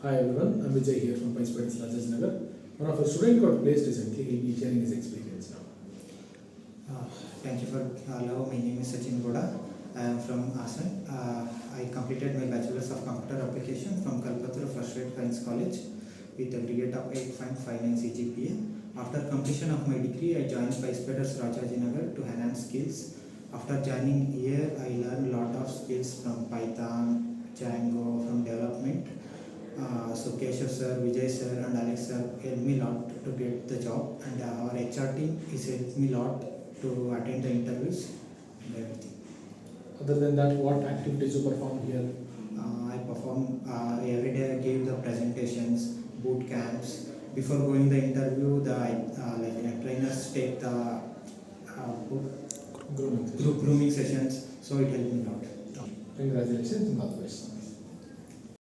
Hi everyone, I'm Vijay here from PySpiders Rajajinagar. One of our students got placed recently. He'll be sharing his experience now. Thank you for hello. My name is SACHINGOWDA. I am from Assam. I completed my Bachelor's of Computer Application from Kalpataru First Rate Science College with a grade of 8.59 CGPA. After completion of my degree, I joined PySpiders Rajajinagar to enhance skills. After joining here, I learned a lot of skills from Python, Django, from development. So Keshav sir, Vijay sir and Alex sir helped me a lot to get the job, and our HR team is helped me a lot to attend the interviews and everything. Other than that, what activities you perform here? I perform every day. I give the presentations, boot camps. Before going the interview, the trainers take the Grooming. group grooming sessions. So it helped me a lot. Congratulations and all the best.